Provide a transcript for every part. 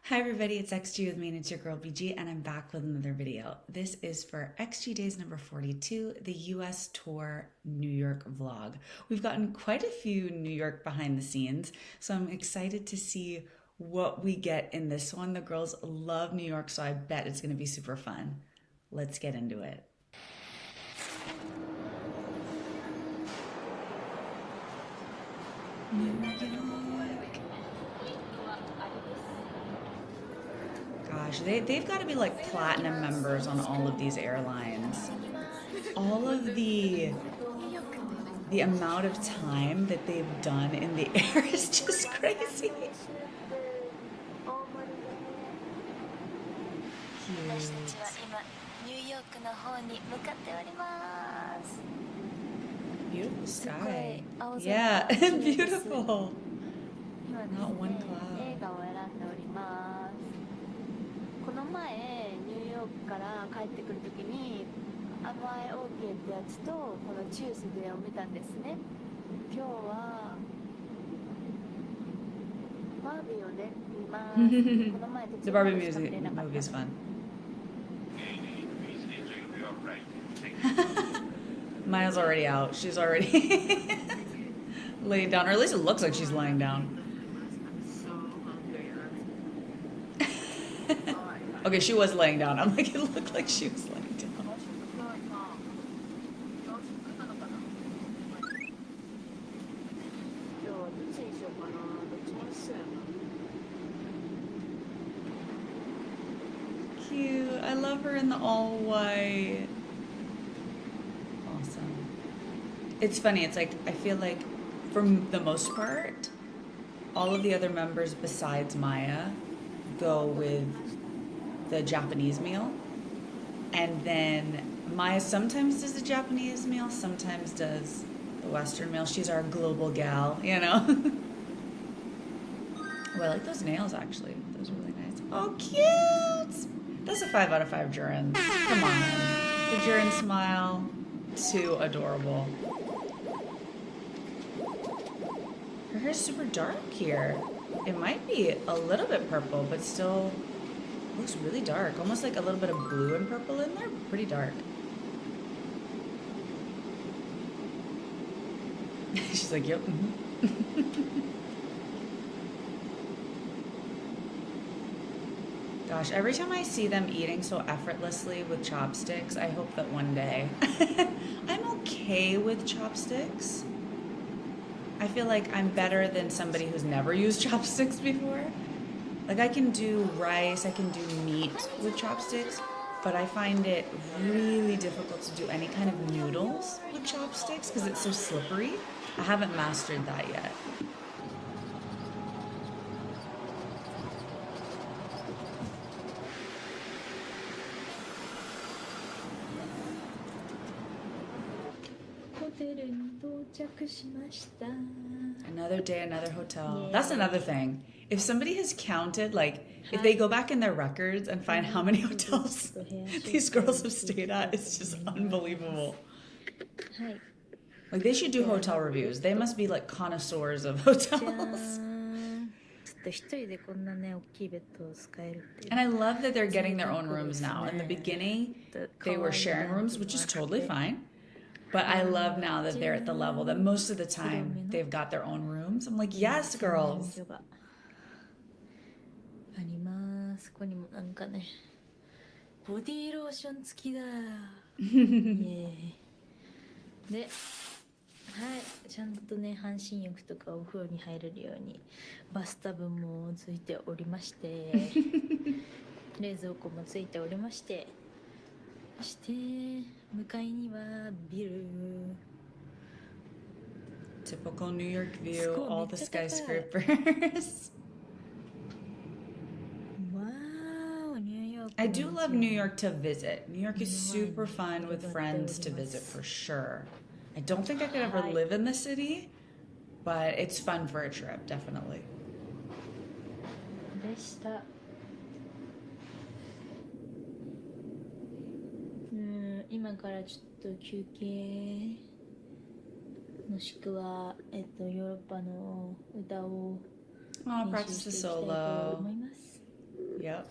Hi everybody, it's XG with me and it's your girl BG and I'm back with another video. This is for XG Days number 42, the US Tour New York vlog. We've gotten quite a few New York behind the scenes, so I'm excited to see what we get in this one. The girls love New York, so I bet it's gonna be super fun. Let's get into it. New York. Gosh, they've got to be like platinum members on all of these airlines. All of the amount of time that they've done in the air is just crazy. Beautiful sky. Yeah, beautiful. Not one cloud. この前ニューヨークから帰ってくるときに甘い OK ってやつとこのチュースデーを見たんですね。今日はバービーをね見ます。この前 The Barbie movie is fun. Maya's already out. She's already laying down, or at least it looks like she's lying down. Okay, she was laying down. I'm like, it looked like she was laying down. Cute. I love her in the all white. Awesome. It's funny. It's like, I feel like for the most part, all of the other members besides Maya go with the Japanese meal, and then Maya sometimes does the Japanese meal, sometimes does the Western meal. She's our global gal, you know. Oh, I like those nails actually. Those are really nice. Oh, cute! That's a 5 out of 5 Jurin. Come on. The Jurin smile, too adorable. Her hair's super dark here. It might be a little bit purple, but still looks really dark. Almost like a little bit of blue and purple in there. Pretty dark. She's like, yep. Gosh, every time I see them eating so effortlessly with chopsticks, I hope that one day I'm okay with chopsticks. I feel like I'm better than somebody who's never used chopsticks before. Like I can do rice, I can do meat with chopsticks, but I find it really difficult to do any kind of noodles with chopsticks because it's so slippery. I haven't mastered that yet. Another day, another hotel. That's another thing. If somebody has counted, like, if they go back in their records and find how many hotels these girls have stayed at, it's just unbelievable. Like, they should do hotel reviews. They must be, like, connoisseurs of hotels. And I love that they're getting their own rooms now. In the beginning, they were sharing rooms, which is totally fine. But I love now that they're at the level that most of the time they've got their own rooms. I'm like, yes, girls. あります。ここにもなんかね、ボディーローション付きだ。イエーイ。で、はい、ちゃんとね、半身浴とかお風呂に入れるようにバスタブもついておりまして、冷蔵庫もついておりまして、そして向かいにはビル。Typical New York view, all the skyscrapers. I do love New York to visit. New York is super fun with friends to visit for sure. I don't think I could ever live in the city, but it's fun for a trip, definitely. でした。今からちょっと休憩もしくはヨーロッパの歌を Oh, practice the solo. Yep.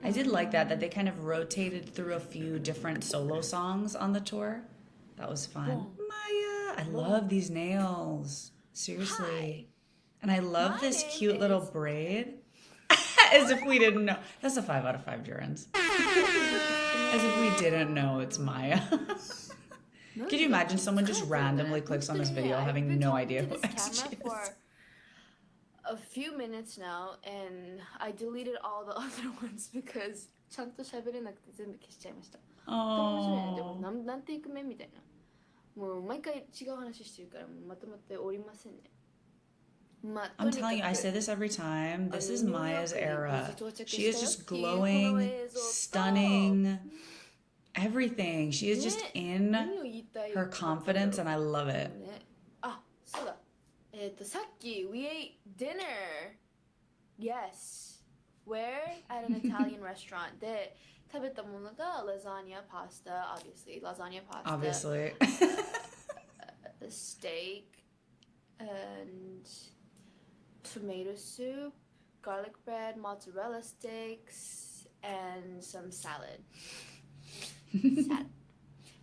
I did like that they kind of rotated through a few different solo songs on the tour. That was fun. Maya, I love these nails. Seriously. And I love this cute little braid. As if we didn't know. That's a 5 out of 5 Jurins. As if we didn't know it's Maya. Could you imagine someone just randomly clicks on this video having no idea who XG is? For a few minutes now, and I deleted all the other ones because ちゃんと喋れなくて全部消しちゃいました。面白いね。でも何テイク目みたいな。もう毎回違う話してるからもうまとまっておりませんね。I'm telling you, I say this every time. This is Maya's era. She is just glowing, stunning, everything. She is just in her confidence, and I love it. あ、そうだ。さっき we ate dinner. Yes. Where? At an Italian restaurant. で食べたものが lasagna, pasta, obviously. Lasagna, pasta. Obviously. A steak and tomato soup, garlic bread, mozzarella sticks, and some salad.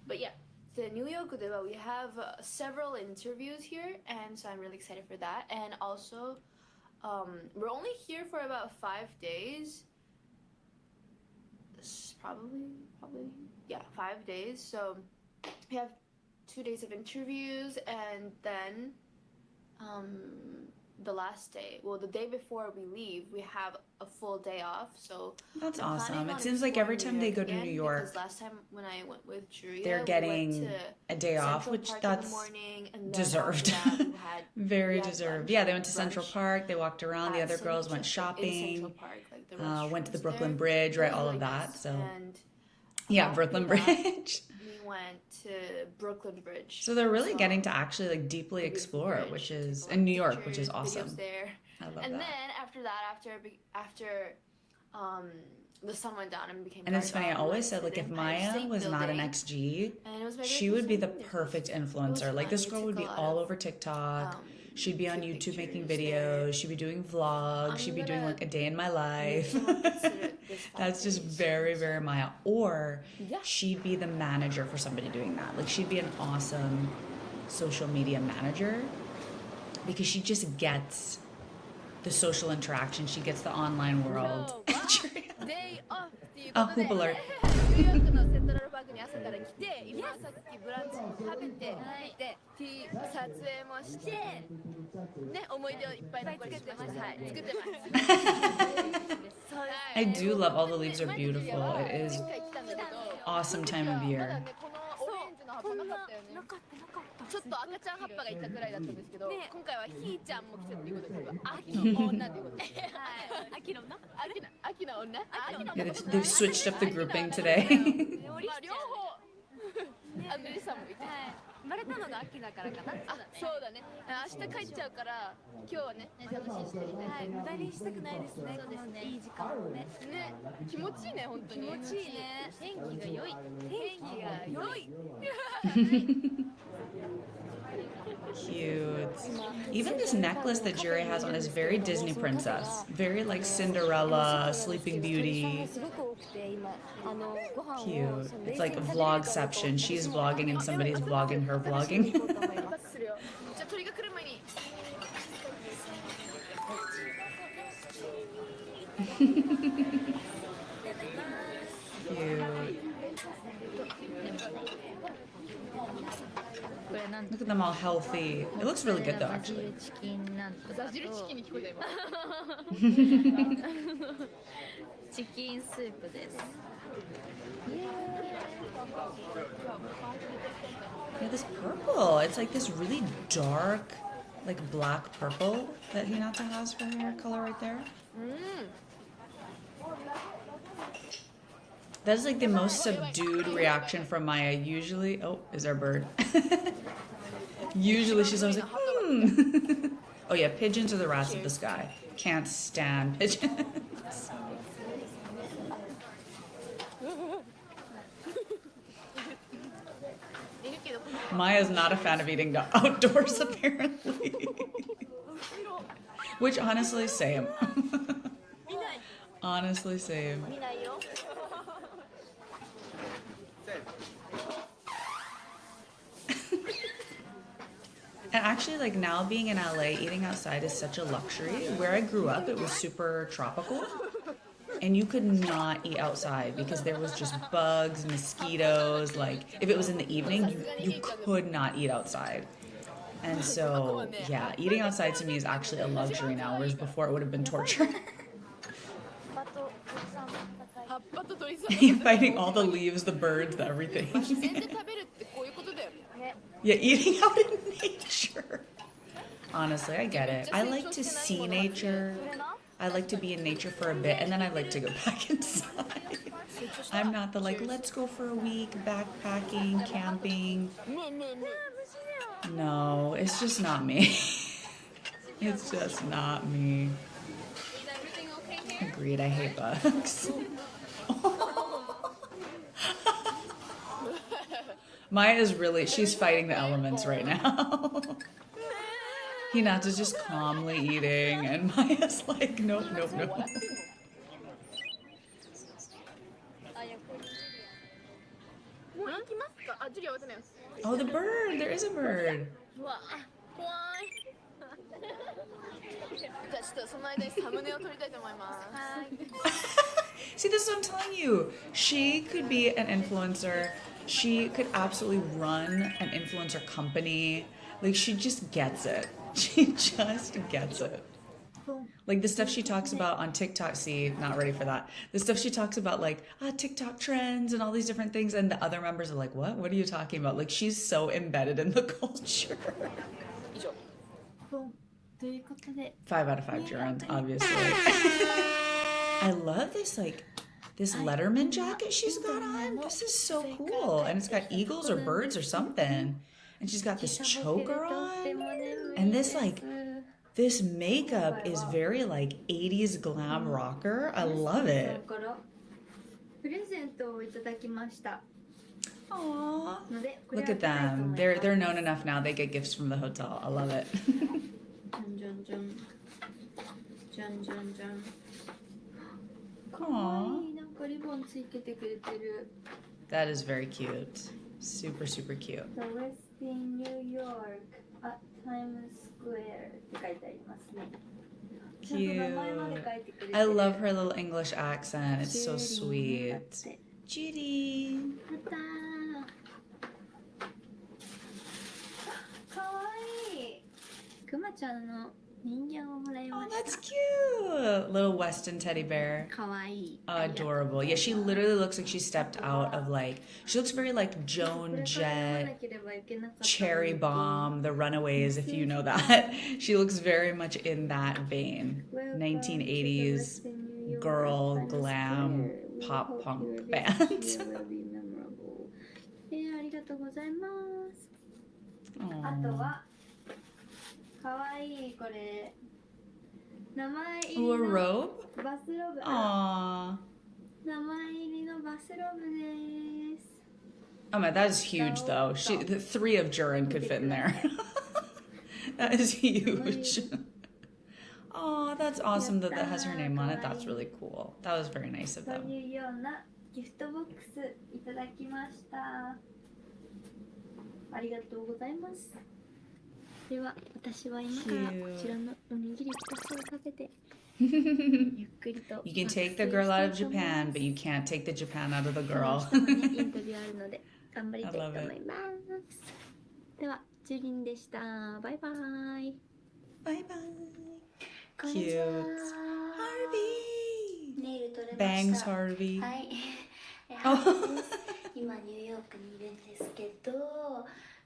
But yeah, the New York we have several interviews here, and so I'm really excited for that. And also, we're only here for about 5 days. Probably, yeah, 5 days. So we have 2 days of interviews, and then the last day, well, the day before we leave, we have a full day off. So that's awesome. It seems like every time they go to New York, last time when I went with Jurin, they're getting a day off, which that's deserved. Very deserved. Yeah, they went to Central Park, they walked around, the other girls went shopping, went to the Brooklyn Bridge, right, all of that. So yeah, Brooklyn Bridge. Went to Brooklyn Bridge. So they're really getting to actually like deeply explore, which is in New York, which is awesome. There. I love and that. Then after the sun went down and became. And it's funny. I always said like if Maya was not an XG, she would be the perfect influencer. Like this girl would be all over TikTok. She'd be on YouTube making videos. She'd be doing vlogs. She'd be doing like a day in my life. That's just very, very Maya. Or she'd be the manager for somebody doing that. Like she'd be an awesome social media manager because she just gets the social interaction. She gets the online world. Oh, hoop alert. ニューヨークのセントラルパークに朝から来て、今さっきブランチも食べて、で、撮影もして、ね、思い出をいっぱい残してました。はい、作ってます。I do love all the leaves are beautiful. It is awesome time of year. ちょっと赤ちゃん葉っぱがいたくらいだったんですけど、今回はひーちゃんも来たっていうことで、秋の女っていうことで。秋の女？秋の女？ Yeah, they've switched up the grouping today. 両方。アンドリさんもいて。生まれたのが秋だからかな。あ、そうだね。明日帰っちゃうから、今日はね、楽しんでいきたい。はい、無駄にしたくないですね。そうですね。いい時間をね。ね、気持ちいいね、本当に。気持ちいいね。天気が良い。天気が良い。Cute. Even this necklace that Jury has on is very Disney princess. Very like Cinderella, Sleeping Beauty. Cute. It's like vlogception. She's vlogging and somebody's vlogging her vlogging. Cute. Look at them all healthy. It looks really good though, actually. Yeah, this purple. It's like this really dark, like black purple that Hinata has for her hair color right there. That is like the most subdued reaction from Maya. Usually, oh, is our bird. Usually she's always like, Oh yeah, pigeons are the rats of the sky. Can't stand pigeons. Maya's not a fan of eating outdoors, apparently. Which honestly, same. Honestly, same. 見ないよ And actually, like now being in LA, eating outside is such a luxury. Where I grew up, it was super tropical. And you could not eat outside because there was just bugs, mosquitoes. Like if it was in the evening, you could not eat outside. And so, yeah, eating outside to me is actually a luxury now, whereas before it would have been torture. 葉っぱと鳥さん Fighting all the leaves, the birds, the everything. 自然で食べるってこういうことだよね Yeah, eating out in nature. Honestly, I get it. I like to see nature. I like to be in nature for a bit, and then I like to go back inside. I'm not the like, let's go for a week backpacking, camping. ねえねえね No, it's just not me. It's just not me. Agreed, I hate bugs. Maya is really, she's fighting the elements right now. Hinata's just calmly eating, and Maya's like, nope, nope, nope. もう行きますかあ、ジュリア渡ります Oh, the bird! There is a bird. うわ怖いじゃあちょっとその間にサムネを撮りたいと思います See, this is what I'm telling you. She could be an influencer. She could absolutely run an influencer company. Like, she just gets it. She just gets it. Like the stuff she talks about on TikTok, see, not ready for that. The stuff she talks about, like, TikTok trends and all these different things, and the other members are like, what? What are you talking about? Like, she's so embedded in the culture. 以上ということで 5 out of 5 Jurin, obviously. I love this, like, this Letterman jacket she's got on. This is so cool. And it's got eagles or birds or something. And she's got this choker on. And this, like, this makeup is very, like, 80s glam rocker. I love it. プレゼントをいただきました Aww. のでこれ Look at them. They're known enough now. They get gifts from the hotel. I love it. じゃんじゃんじゃんじゃんじゃんか Aww. わいいなんかリボンついててくれてる That is very cute. Super, super cute. The West in New York at Times Square って書いてありますね Cute. 名前まで書いてくれてる I love her little English accent. It's so ジュリンだっ sweet. て Judy. やったーかわいいくまちゃんの人形をもらい Oh, まし that's た cute. Little Weston teddy bear. かわいい Adorable. Yeah, she literally looks like she stepped out of like, she looks very like Joan Jett, Cherry Bomb, The Runaways, if you know that. She looks very much in that vein. 1980s girl glam pop punk band. ありがとうございますあと Aww. はかわいいこれ名前入り Ooh, a の robe? バスローブ Aww. 名前入りのバスローブです Oh man, that is huge though. The 3 of Jurin could fit in there. That is huge. Oh, that's awesome that has her name on it. That's really cool. That was very nice of と them. いうようなギフトボックスいただきましたありがとうございますでは私は今からこちらのおにぎり2つを食べてゆっくりと You can take the girl out of Japan, but you can't take the Japan out of the 明 girl. 日もねインタビューあるので頑張りたいと思いますではジュリンでしたバイバイ Bye bye. こんにちは Cute. Harvey. ネイル取れま Bangs した Harvey. はいあ今ニューヨークにいるんですけど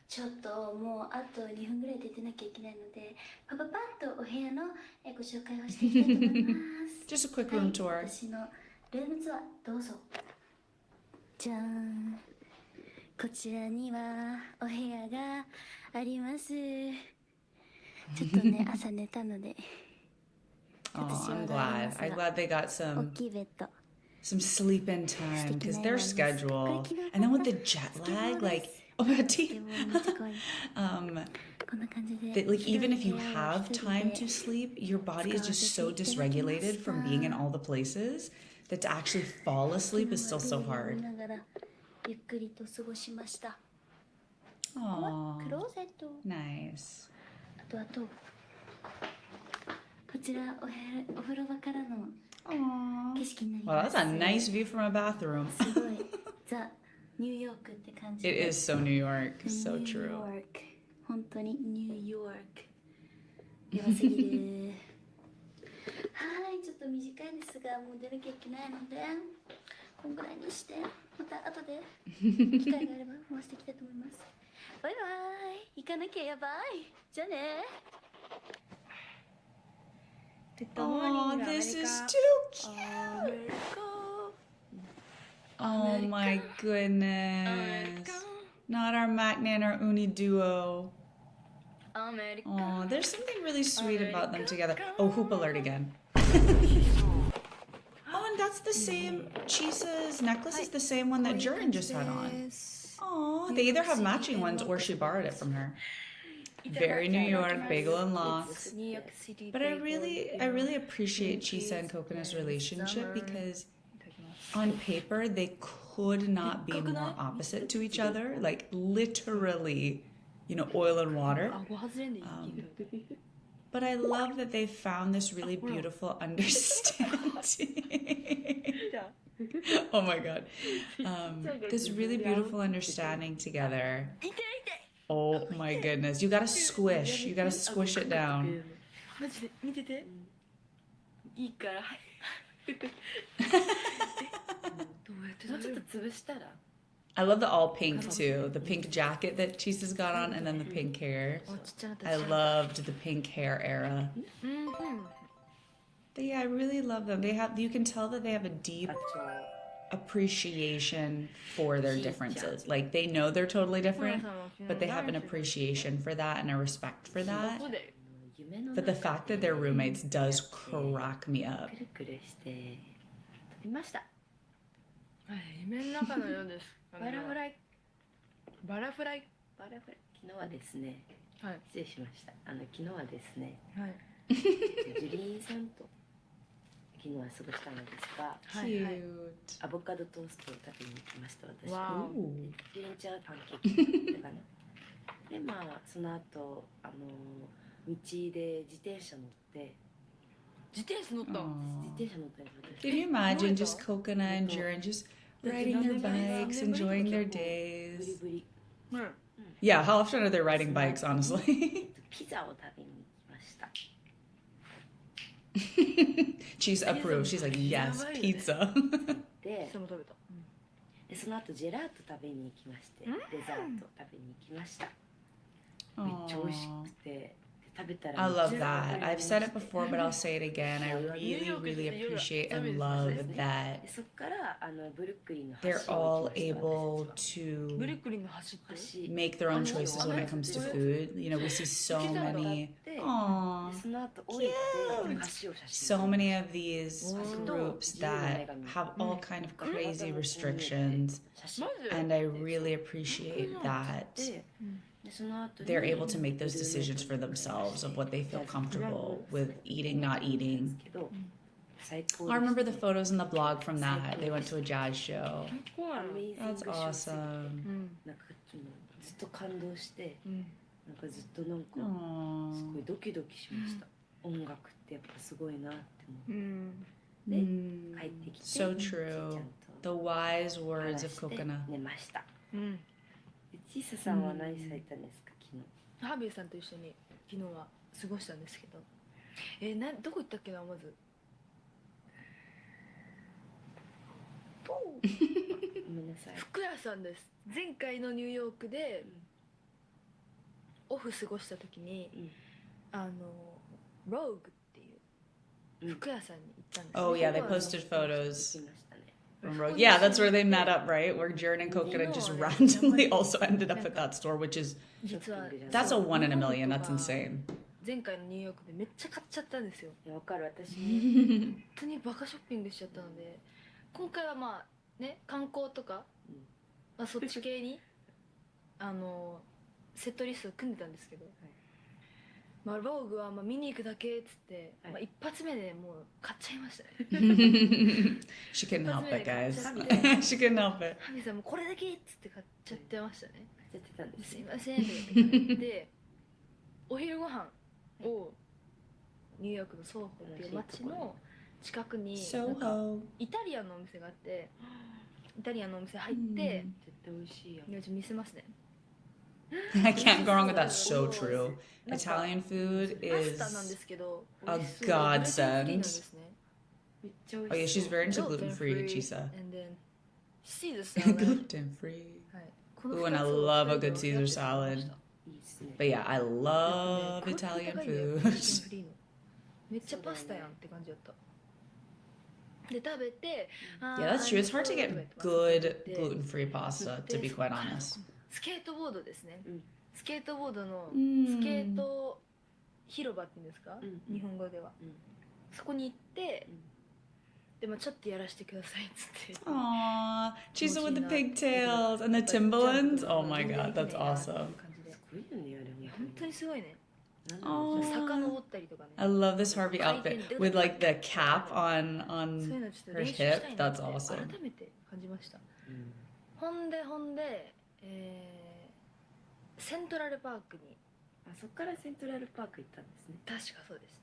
ちょっともうあと2分ぐらいで出なきゃいけないのでパパパッとお部屋のご紹介をしていきたいと思います Just a quick room tour. 私のルームツアーどうぞじゃーんこちらにはお部屋がありますちょっとね朝寝たので Oh, I'm glad. I'm glad they got 大 some きいベッド sleep in time because their schedule, and then with the jet lag, like Oh, about で tea. もめっちゃ可愛い Um, こんな感じで that like 広い even if you 部屋を have 一人 time で to sleep, your body is just so 使わせていただきました。 dysregulated from being in all the places that to actually fall asleep is still 昨 so 日はテレビを hard. 見ながらゆっくりと過ごしました。ここはク Aww, ローゼット。 nice. あとこちらお風呂場からの Aww. 景色になり Well, ます。 that's a nice view from a bathroom. すごいザ・ニューヨークって感じ It で is so New York, so ニュー true. ヨーク本当にニューヨークやばすぎるはい、ちょっと短いですがもう出なきゃいけないのでこんぐらいにしてまた後で機会があれば回していきたいと思います。バイバイ、行かなきゃやばい。じゃあね。 Oh, this is too cute. Oh my goodness. Not our Macnan and our Uni duo. Oh, there's something really sweet about them together. Oh, hoop alert again. Oh, and that's the same. Chisa's necklace is the same one that Jurin just had on. Oh, they either have matching ones or she borrowed it from her. Very New York, bagel and locks. But I really appreciate Chisa and Cocona's relationship because on paper they could not be more opposite to each other. Like literally, you know, oil and water. But I love that they found this really beautiful understanding. Oh my god. This really beautiful understanding together. Oh my goodness. You gotta squish. You gotta squish it down. I love the all pink too. The pink jacket that Chisa's got on and then the pink hair. I loved the pink hair era. But yeah, I really love them. You can tell that they have a deep appreciation for their differences. Like they know they're totally different, but they have an appreciation for that and a respect for that. But the fact that they're roommates does crack me up. 夢の中のようです。バラフライ昨日はですね、はい、失礼しました。昨日はですね、はい、ジュリンさんと昨日は過ごしたのですが、はいはい、アボカドトーストを食べに行きました私。わお。ジュリンちゃんはパンケーキだったかな。でまあその後道で自転車乗って自転車乗ったの？自転車乗ったんです。 Can you imagine just Cocona and Jurin just riding their bikes, enjoying their days? Yeah, how often are they riding bikes, honestly? ピザを食べに行きました。 She's approved. She's like, yes, pizza. で、その食べた。でその後ジェラート食べに行きまして、デザート食べに行きました。めっちゃ美味しくて。 I love that. I've said it before, but I'll say it again. I really appreciate and love that they're all able to make their own choices when it comes to food. You know, we see so many, aww, cute. So many of these groups that have all kind of crazy restrictions, and I really appreciate that they're able to make those decisions for themselves of what they feel comfortable with eating, not eating. I remember the photos in the blog from that. They went to a jazz show. That's awesome. ずっと感動して、なんかずっとなんかすごいドキドキしました。音楽ってやっぱすごいなって思って。で、帰ってきて、 So true. The wise words of Cocona. 寝ました。チサさんは何されたんですか昨日？ハービーさんと一緒に昨日は過ごしたんですけど、どこ行ったっけなまず。ごめんなさい。服屋さんです。前回のニューヨークでオフ過ごした時に、ローグっていう服屋さんに行ったんです。Oh yeah, they posted photos. Yeah, that's where they met up, right? Where Jurin and Cocona just randomly also ended up at that store, which is that's a 1 in a million. That's insane. 前回のニューヨークでめっちゃ買っちゃったんですよ。わかる私。本当にバカショッピングしちゃったので、今回はまあね観光とか、まあそっち系にセットリストを組んでたんですけど、まあ、ローグはまあ見に行くだけっつって、まあ、一発目でもう買っちゃいましたね。She couldn't help it, guys. 一発目で買っちゃって She couldn't help it. ハミさんもうこれだけっつって買っちゃってましたね。やってたんですすねいませんって言ってでお昼ご飯をニューヨークのソーホっていう街の近くになんか Soho. イタリアンのお店があって、イタリアンのお店入って、絶対美味しいよいやちょっと見せますね。 I can't go wrong with that. So true. Italian food パスタなんで is. すけど a 美味しそうでグルテンフリーなんで godsend. すね。めっちゃ美 Oh, yeah, 味し she's そう very into Gluten gluten free, free Chisa. and then Caesar salad Gluten free. はいこの Ooh, and I 二つを love a 二人で good Caesar 分け合って食べま salad. した。 いいっすね But yeah, I やっ love ぱね Italian クオリティ高いんだよ food. グルテンフリーのめっちゃパスタやんって感じだった。で食べて Yeah, that's true. It's hard to get good gluten free pasta, to be quite honest. スケートボードですね、うんスケートボードのうんスケート広場っていうんですか、うん日本語では、うんそこに行って、うんでもちょっとやらせてくださいっつって Aww, Chisa with the pigtails and the Timberlands. Oh my god, that's awesome. 感じですごいよねあれいや本当にすごいね。なんだろう Aw. 坂登ったりとかね I love this Harvey outfit with like the cap そういう on のちょっと her 練習したい hip. な That's って awesome. 改めて感じました。うんほんで、セントラルパークにあそっからセントラルパーク行ったんですね確かそうですね。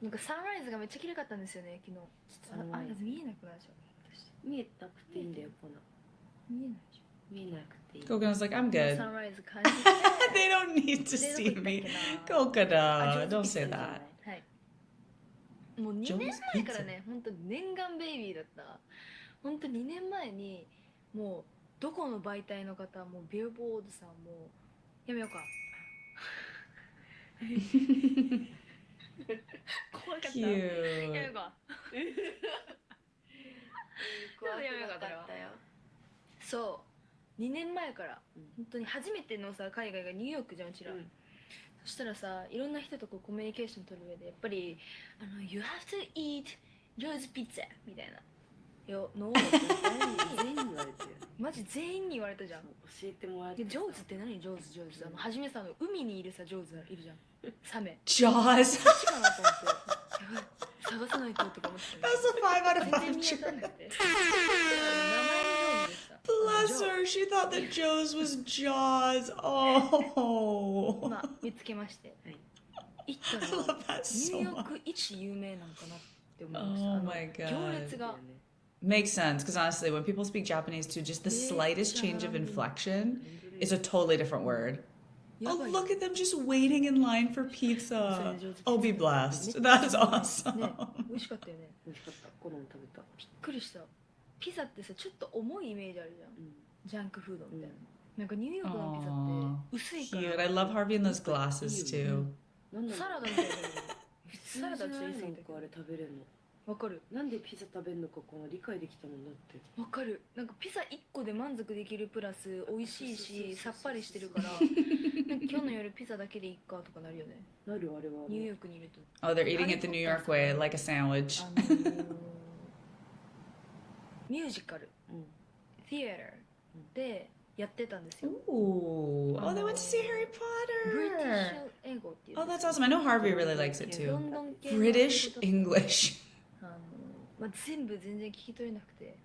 なんかサンライズがめっちゃ綺麗かったんですよね昨日。ちょっとサンライズ見えなくなっちゃう私。見えなくていいんだよこの見えないじ見えなくていい Cocona's like, I'm ゃん。 good. サンライズ感じ They don't need to で see どこ行ったっ me. けな。 Coconut, don't あ say 上手 that. はいもう2年前からね本当念願ベイビーだった本当2年前にもうどこの媒体の方もうビルボードさんもやめようか怖かったやめよ Cute. うかそう2年前から本当に初めてのさ海外がニューヨークじゃんうちら、うんそしたらさいろんな人とこうコミュニケーション取る上でやっぱりYou have to eat rose pizza みたいなのを全員に言われてるマジ全員に言われたじゃん。教えてもらってでジョーズって何ジョーズ初めさ海にいるさジョーズいるじゃんサメ Jaws. そっちかなと思ってやばい探さないととか思ってた That's a 5 out of 全然 5 見当たん Jaws. なくて名前のジョーズでした Bless her. She thought that Joe's was Jaws. Oh. 今見つけましてはい行った I の love は that ニュー so ヨー much. ク一有名なのかなって思いました Oh my god. 行列が Makes sense because honestly, when people speak Japanese too, just the slightest change of inflection is a totally different word. や Oh, ばい look at them just waiting in line for pizza. So, Oh, be blessed. That's ね awesome. 美味しかったよね美味しかったこの食べたびっくりしたピザってさちょっと重いイメージあるじゃんうんジャンクフードみたいな、うんなんかニューヨークのピザって薄いから Cute. I love Harvey in those glasses too. なんだサラダみたいなサラダって言い過ぎたけなんかあれ食べれるのどわかるなんでピザ食べるのかこの理解できたもんだってわかるなんかピザ1個で満足できるプラス美味しいしさっぱりしてるからなんか今日の夜ピザだけでいいかとかなるよねなるあれはニューヨークにいると Oh, they're eating it the New York way, like a sandwich. ミュージカルうんシアターでやってたんですよ Ooh. Oh, they went to see Harry ブリティッシ Potter. ュ英語っていう Oh, that's awesome. I know Harvey really likes it ロ too. ンドン系の British English. まあ、全部全然聞き取れなくて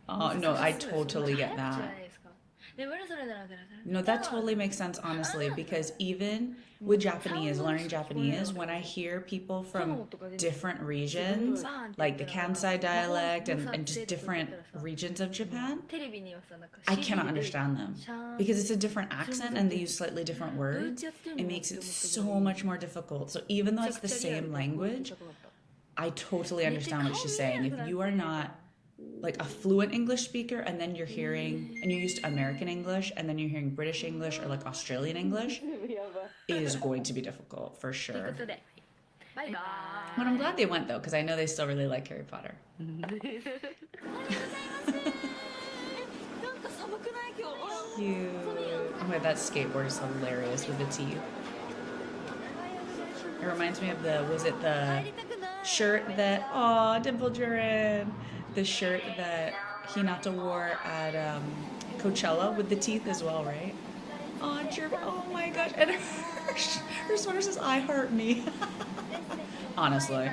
Oh, no, I totally get 早口じゃな that. いですかで我それだな No, that totally makes sense, honestly, because even with Japanese, learning Japanese, when I hear people from different regions, like the Kansai dialect and just different regions of Japan, テレビにはさなんか I cannot understand them シャーン because it's a different accent and they use slightly different words. It makes it so much more difficult. So even though it's the same language, I totally understand what she's saying. If you are not like a fluent English speaker and then you're hearing and you're used to American English and then you're hearing British English or like Australian English, it is going to be difficult for という sure. ことでバイバ But I'm glad they went though, because I know they still really like Harry Potter. イなんか寒くない今日 Cute. Oh my, that skateboard is hilarious with the teeth. It reminds me of was it the shirt that, aw, Dimple Jurin, the shirt that Hinata wore at Coachella with the teeth as well, right? Oh, Jervy. Oh my gosh. And her sweater says, I heart me. Honestly.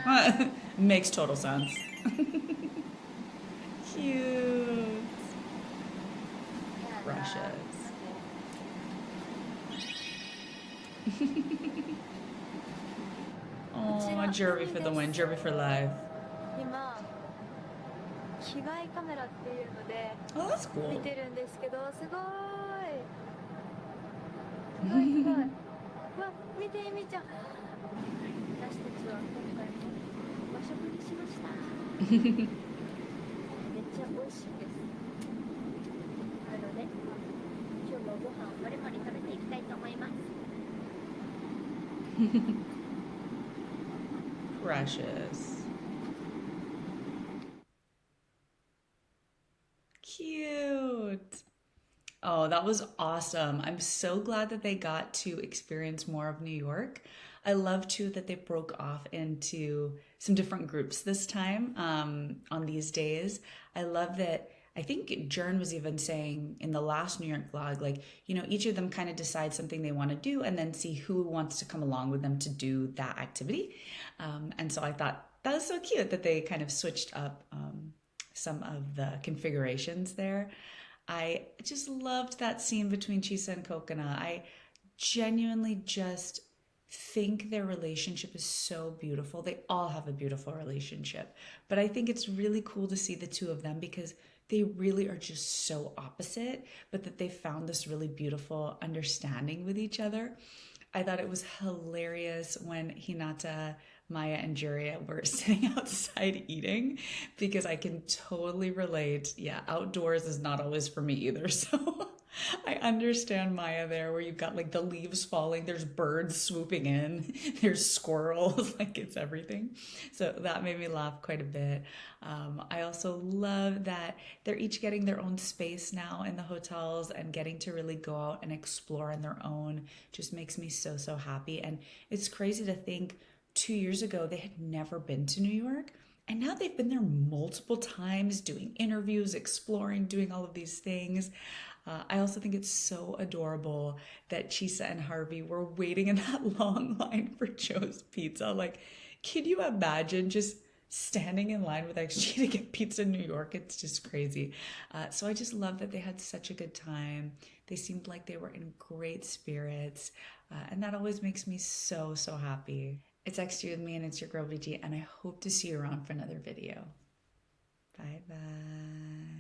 Makes total sense. Cute. Precious. Oh, Jervy for the win. Jervy for life. 今着替えカメラっていうので Oh, that's cool. 見てるんですけど、すごいすごいすごい。うわ、見てみちゃん。私たちは今回も和食にしました。めっちゃ美味しいです。なので今日もご飯をもりもり食べていきたいと思います。Precious. Cute. Oh, that was awesome. I'm so glad that they got to experience more of New York. I love too that they broke off into some different groups this time on these days. I love that. I think Jurin was even saying in the last New York vlog, like, you know, each of them kind of decide something they want to do and then see who wants to come along with them to do that activity. And so I thought that was so cute that they kind of switched up some of the configurations there. I just loved that scene between Chisa and Cocona. I genuinely just think their relationship is so beautiful. They all have a beautiful relationship, but I think it's really cool to see the two of them because they really are just so opposite, but that they found this really beautiful understanding with each other. I thought it was hilarious when Hinata, Maya, and Juria were sitting outside eating because I can totally relate. Yeah, outdoors is not always for me either. So I understand Maya there where you've got like the leaves falling, there's birds swooping in, there's squirrels, like it's everything. So that made me laugh quite a bit. I also love that they're each getting their own space now in the hotels and getting to really go out and explore on their own just makes me so, so happy. And it's crazy to think 2 years ago they had never been to New York. And now they've been there multiple times doing interviews, exploring, doing all of these things. I also think it's so adorable that Chisa and Harvey were waiting in that long line for Joe's Pizza. Like, can you imagine just standing in line with XG to get pizza in New York? It's just crazy. So I just love that they had such a good time. They seemed like they were in great spirits. And that always makes me so, so happy. It's XG with me and it's your girl VG, and I hope to see you around for another video. Bye bye.